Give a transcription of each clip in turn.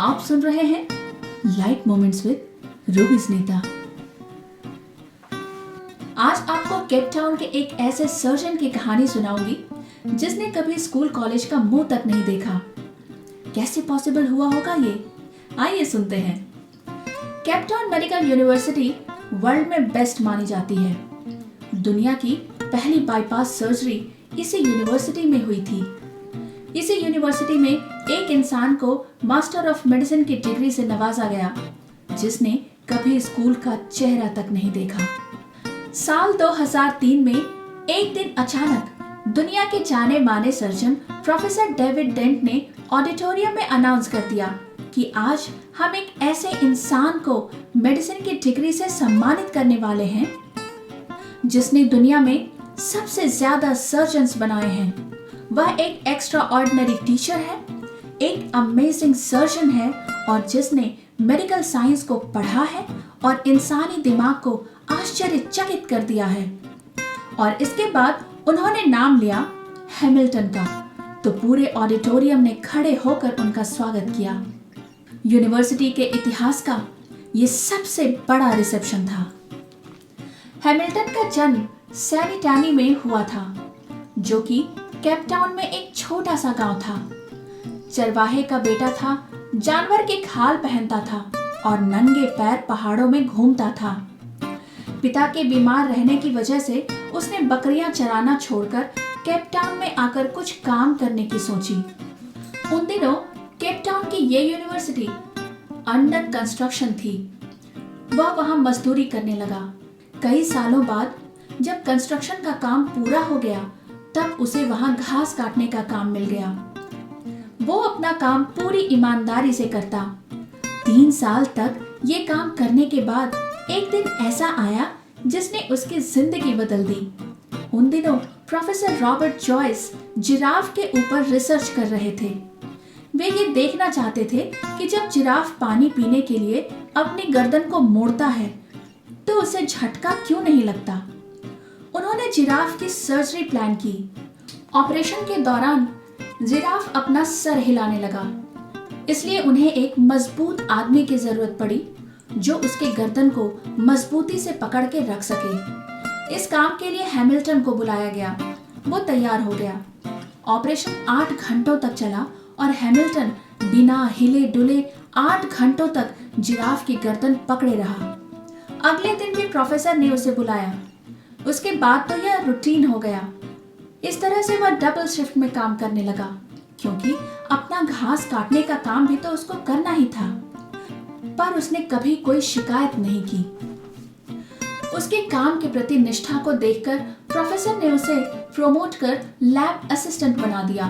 आप सुन रहे हैं लाइट मोमेंट्स विद रूबी स्नेता। आज आपको केप टाउन के एक ऐसे सर्जन की कहानी सुनाऊंगी जिसने कभी स्कूल कॉलेज का मुंह तक नहीं देखा। कैसे पॉसिबल हुआ होगा ये? आइए सुनते हैं। Cape Town medical university world में बेस्ट मानी जाती है। दुनिया की पहली बाईपास सर्जरी इसी यूनिवर्सिटी में हुई थी। इसी यूनिवर्सिटी में एक इंसान को मास्टर ऑफ मेडिसिन की डिग्री से नवाजा गया जिसने कभी स्कूल का चेहरा तक नहीं देखा। साल 2003 में एक दिन अचानक दुनिया के जाने माने सर्जन प्रोफेसर डेविड डेंट ने ऑडिटोरियम में अनाउंस कर दिया कि आज हम एक ऐसे इंसान को मेडिसिन की डिग्री से सम्मानित करने वाले हैं जिसने दुनिया में सबसे ज्यादा सर्जन्स बनाए हैं। वह एक एक्स्ट्रा ऑर्डिनरी टीचर है, एक अमेजिंग सर्जन है और जिसने मेडिकल साइंस को पढ़ा है और इंसानी दिमाग को आश्चर्यचकित कर दिया है। और इसके बाद उन्होंने नाम लिया हैमिल्टन का, तो पूरे ऑडिटोरियम ने खड़े होकर उनका स्वागत किया। यूनिवर्सिटी के इतिहास का ये सबसे बड़ा रिसेप्शन था। हैमिल्टन का जन्म सैनिटानी में हुआ था, जो कि केप टाउन में एक छोटा सा गांव था। चरवाहे का बेटा था, जानवर की खाल पहनता था और नंगे पैर पहाड़ों में घूमता था। पिता के बीमार रहने की वजह से उसने बकरियां चराना छोड़कर केप टाउन में आकर कुछ काम करने की सोची। उन दिनों केप टाउन की ये यूनिवर्सिटी अंडर कंस्ट्रक्शन थी। वह वहां मजदूरी करने लगा। कई सालों बाद जब कंस्ट्रक्शन का काम पूरा हो गया तब उसे वहां घास काटने का काम मिल गया। वो अपना काम पूरी ईमानदारी से करता। 3 साल तक ये काम करने के बाद एक दिन ऐसा आया जिसने उसकी जिंदगी बदल दी। उन दिनों प्रोफेसर रॉबर्ट जॉयस जिराफ के ऊपर रिसर्च कर रहे थे। वे ये देखना चाहते थे कि जब जिराफ पानी पीने के लिए अपनी गर्दन को मोड़ता है तो उसे झटका क्यों नहीं लगता। उन्होंने जिराफ की सर्जरी प्लान की। ऑपरेशन के दौरान जिराफ अपना सर हिलाने लगा, इसलिए उन्हें एक मजबूत आदमी की जरूरत पड़ी जो उसके गर्दन को मजबूती से पकड़ के रख सके। इस काम के लिए हैमिल्टन को बुलाया गया। वो तैयार हो गया। ऑपरेशन 8 घंटों तक चला और हैमिल्टन बिना हिले डुले 8 घंटों तक जिराफ की गर्दन पकड़े रहा। अगले दिन भी प्रोफेसर ने उसे बुलाया। उसके बाद तो यह रूटीन हो गया। इस तरह से वह डबल शिफ्ट में काम करने लगा, क्योंकि अपना घास काटने का काम भी तो उसको करना ही था। पर उसने कभी कोई शिकायत नहीं की। उसके काम के प्रति निष्ठा को देखकर प्रोफेसर ने उसे प्रमोट कर लैब असिस्टेंट बना दिया।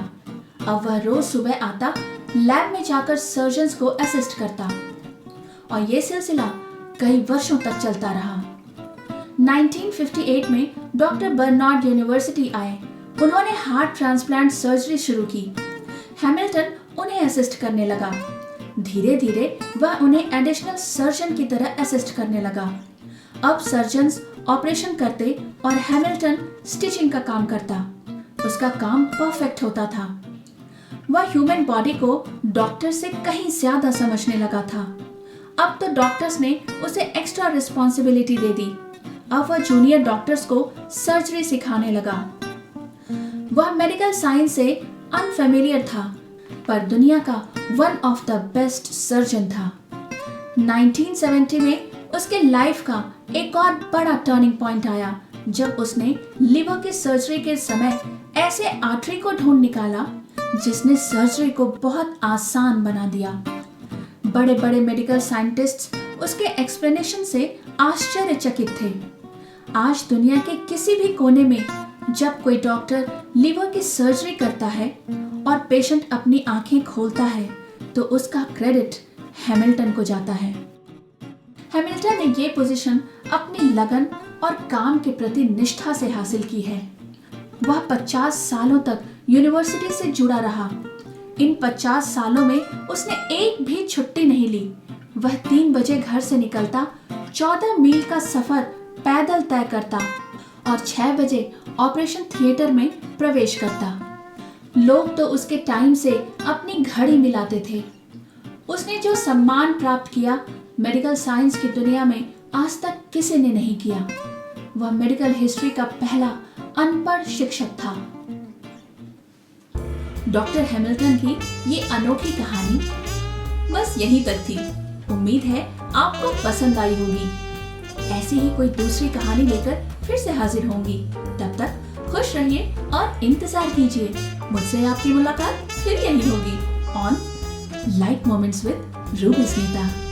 अब वह रोज सुबह आता, लैब में जाकर सर्जन्स को असिस्ट करता और यह सिलसिला कई वर्षों तक चलता रहा। 1958 में डॉक्टर बर्नार्ड यूनिवर्सिटी आए। उन्होंने हार्ट ट्रांसप्लांट सर्जरी शुरू की। हैमिल्टन उन्हें असिस्ट करने लगा। धीरे धीरे वह उन्हें एडिशनल सर्जन की तरह असिस्ट करने लगा। अब सर्जन्स ऑपरेशन करते और हैमिल्टन स्टिचिंग का काम करता। उसका काम परफेक्ट होता था। वह ह्यूमन बॉडी को डॉक्टर से कहीं ज्यादा समझने लगा था। अब तो डॉक्टर्स ने उसे एक्स्ट्रा रिस्पॉन्सिबिलिटी दे दी। अब वह जूनियर डॉक्टर्स को सर्जरी सिखाने लगा। वह मेडिकल साइंस से अनफेमिलियर था, पर दुनिया का one of the best surgeon था। 1970 में उसके लाइफ का एक और बड़ा टर्निंग पॉइंट आया जब उसने लिवर की सर्जरी के समय ऐसे आर्टरी को ढूंढ निकाला जिसने सर्जरी को बहुत आसान बना दिया। बड़े बड़े मेडिकल साइंटिस्ट्स उसके एक्सप्लेनेशन से आश्चर्यचकित थे। आज दुनिया के किसी भी कोने में जब कोई डॉक्टर लिवर की सर्जरी करता है और पेशेंट अपनी आंखें खोलता है तो उसका क्रेडिट हैमिल्टन को जाता है। हैमिल्टन ने ये पोजीशन अपनी लगन और काम के प्रति निष्ठा से हासिल की है। वह 50 सालों तक यूनिवर्सिटी से जुड़ा रहा। इन 50 सालों में उसने एक भी छुट्टी नहीं ली। वह 3 बजे घर से निकलता, 14 मील का सफर पैदल तय करता और 6 बजे ऑपरेशन थिएटर में प्रवेश करता। लोग तो उसके टाइम से अपनी घड़ी मिलाते थे। उसने जो सम्मान प्राप्त किया मेडिकल साइंस की दुनिया में आज तक किसी ने नहीं किया। वह मेडिकल हिस्ट्री का पहला अनपढ़ शिक्षक था। डॉक्टर हैमिल्टन की ये अनोखी कहानी बस यहीं तक थी। उम्मीद है आपको पसंद आई होगी। ऐसी ही कोई दूसरी कहानी लेकर फिर से हाजिर होंगी। तब तक खुश रहिए और इंतजार कीजिए। मुझसे आपकी मुलाकात फिर यही होगी on light moments with Ruby Smita.